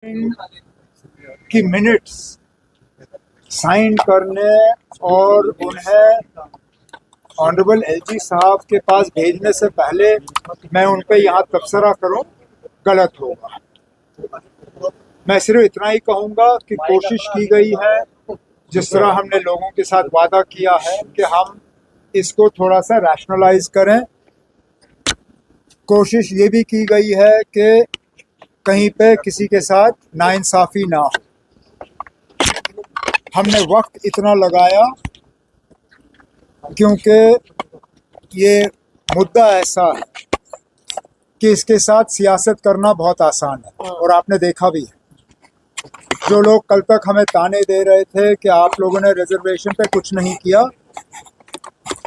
की minutes sign करने और उन्हें ऑनरेबल एलजी साहब के पास भेजने से पहले मैं उन पे यहाँ तबसरा करूँ, गलत होगा। मैं सिर्फ इतना ही कहूँगा कि कोशिश की गई है, जिस तरह हमने लोगों के साथ वादा किया है कि हम इसको थोड़ा सा रैशनलाइज करें। कोशिश ये भी की गई है कि कहीं पे किसी के साथ नाइंसाफ़ी ना हो। हमने वक्त इतना लगाया क्योंकि ये मुद्दा ऐसा है कि इसके साथ सियासत करना बहुत आसान है, और आपने देखा भी है। जो लोग कल तक हमें ताने दे रहे थे कि आप लोगों ने रिजर्वेशन पे कुछ नहीं किया,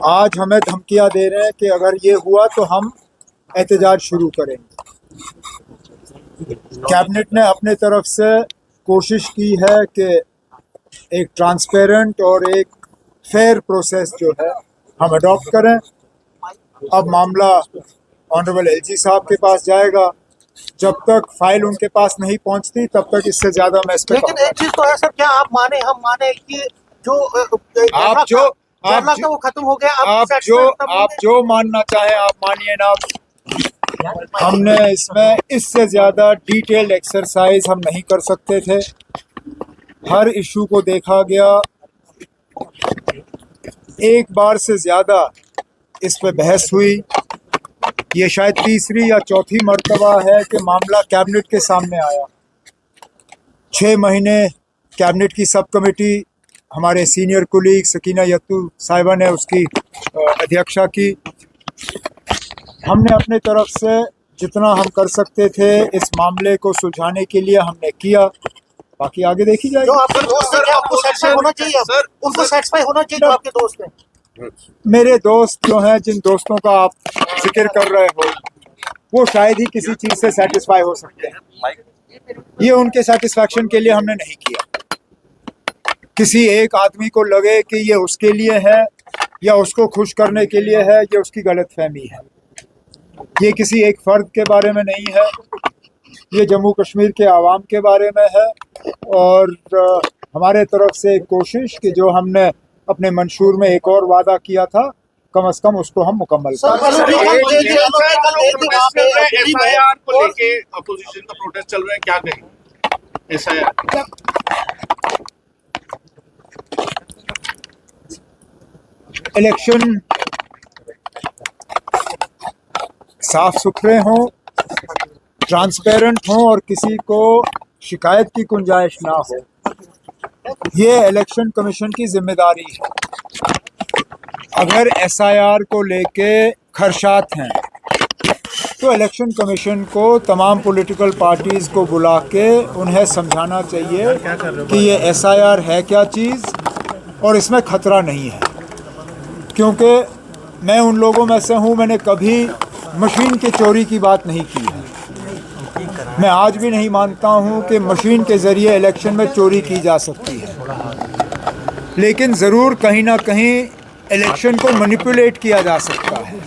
आज हमें धमकियां दे रहे हैं कि अगर ये हुआ तो हम एहतजाज शुरू करेंगे। कैबिनेट ने अपने तरफ से कोशिश की है कि एक ट्रांसपेरेंट और एक फेयर प्रोसेस जो है हम अडॉप्ट करें। अब मामला ऑनरेबल एलजी साहब के पास जाएगा। जब तक फाइल उनके पास नहीं पहुंचती तब तक इससे ज्यादा मैं इस पे लेकिन एक चीज तो है सर, क्या आप माने हम माने कि जो वो खत्म हो गया, आप जो मानना चाहें आप मानिए ना। हमने इसमें इससे ज़्यादा डिटेल्ड एक्सरसाइज हम नहीं कर सकते थे। हर इशू को देखा गया, एक बार से ज़्यादा इस पे बहस हुई। ये शायद तीसरी या चौथी मर्तबा है कि मामला कैबिनेट के सामने आया। 6 महीने कैबिनेट की सब कमेटी, हमारे सीनियर कुलीग सकीना यत्तू साहिबा ने उसकी अध्यक्षता की। हमने अपने तरफ से जितना हम कर सकते थे इस मामले को सुलझाने के लिए हमने किया। बाकी आगे देखी जाएगी। जो आपके दोस्त हैं, आपको सेटिस्फाई होना चाहिए सर, उनको सेटिस्फाई होना चाहिए जो आपके दोस्त हैं। मेरे दोस्त जो हैं, जिन दोस्तों का आप जिक्र कर रहे हो, वो शायद ही किसी चीज़ से सेटिस्फाई हो सकते हैं। ये उनके सेटिस्फैक्शन के लिए हमने नहीं किया। किसी एक आदमी को लगे कि ये उसके लिए है या उसको खुश करने के लिए है, ये उसकी गलतफहमी है। ये किसी एक फ़र्द के बारे में नहीं है, ये जम्मू कश्मीर के आवाम के बारे में है। और हमारे तरफ से एक कोशिश कि जो हमने अपने मंशूर में एक और वादा किया था, कम से कम उसको हम मुकम्मल करें। अपोजिशन का प्रोटेस्ट चल रहा है, क्या कहें एसआईआर? इलेक्शन साफ सुथरे हों, ट्रांसपेरेंट हों और किसी को शिकायत की गुंजाइश ना हो, ये इलेक्शन कमीशन की जिम्मेदारी है। अगर एसआईआर को लेके खदशात हैं तो इलेक्शन कमीशन को तमाम पॉलिटिकल पार्टीज़ को बुला के उन्हें समझाना चाहिए कि ये एसआईआर है क्या चीज़ और इसमें ख़तरा नहीं है। क्योंकि मैं उन लोगों में से हूँ, मैंने कभी मशीन की चोरी की बात नहीं की है। मैं आज भी नहीं मानता हूँ कि मशीन के ज़रिए इलेक्शन में चोरी की जा सकती है, लेकिन ज़रूर कहीं ना कहीं इलेक्शन को मैनिपुलेट किया जा सकता है।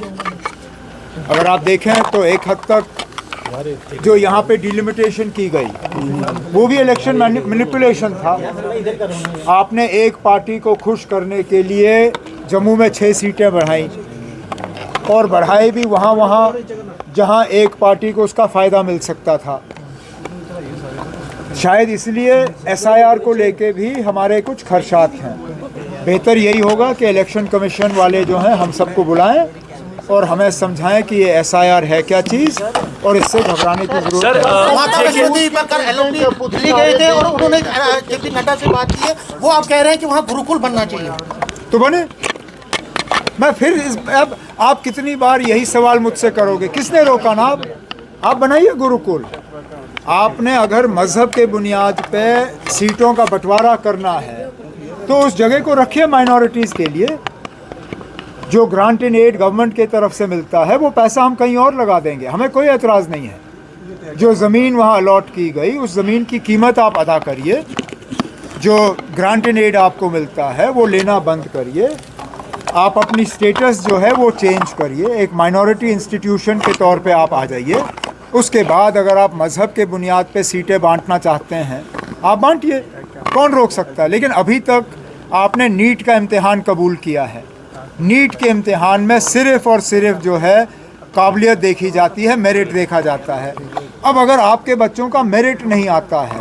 अगर आप देखें तो एक हद तक जो यहाँ पे डिलिमिटेशन की गई वो भी इलेक्शन मैनिपुलेशन था। आपने एक पार्टी को खुश करने के लिए जम्मू में 6 सीटें बढ़ाई, और बढ़ाए भी वहाँ जहाँ एक पार्टी को उसका फ़ायदा मिल सकता था। शायद इसलिए एसआईआर को लेके भी हमारे कुछ खदशात हैं। बेहतर यही होगा कि इलेक्शन कमीशन वाले जो हैं हम सबको बुलाएं और हमें समझाएं कि ये एसआईआर है क्या चीज़ और इससे घबराने की ज़रूरत है। दिल्ली गए थे और उन्होंने जेपी नड्डा से बात की है, वो आप कह रहे हैं कि वहाँ गुरुकुल बनना चाहिए, तो बने। मैं फिर अब आप कितनी बार यही सवाल मुझसे करोगे? किसने रोका ना? आप बनाइए गुरुकुल। आपने अगर मज़हब के बुनियाद पे सीटों का बंटवारा करना है तो उस जगह को रखिए माइनॉरिटीज़ के लिए। जो ग्रांट इन एड गवर्नमेंट की तरफ से मिलता है वो पैसा हम कहीं और लगा देंगे, हमें कोई एतराज़ नहीं है। जो ज़मीन वहाँ अलॉट की गई उस ज़मीन की कीमत आप अदा करिए। जो ग्रांट इन एड आपको मिलता है वो लेना बंद करिए। आप अपनी स्टेटस जो है वो चेंज करिए, एक माइनॉरिटी इंस्टीट्यूशन के तौर पे आप आ जाइए। उसके बाद अगर आप मज़हब के बुनियाद पे सीटें बांटना चाहते हैं, आप बांटिए, कौन रोक सकता है। लेकिन अभी तक आपने नीट का इम्तिहान कबूल किया है। नीट के इम्तिहान में सिर्फ़ और सिर्फ जो है काबिलियत देखी जाती है, मेरिट देखा जाता है। अब अगर आपके बच्चों का मेरिट नहीं आता है,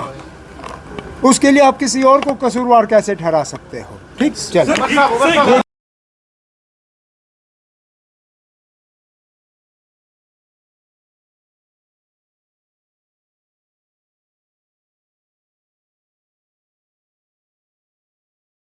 उसके लिए आप किसी और को कसूरवार कैसे ठहरा सकते हो? ठीक, चलो।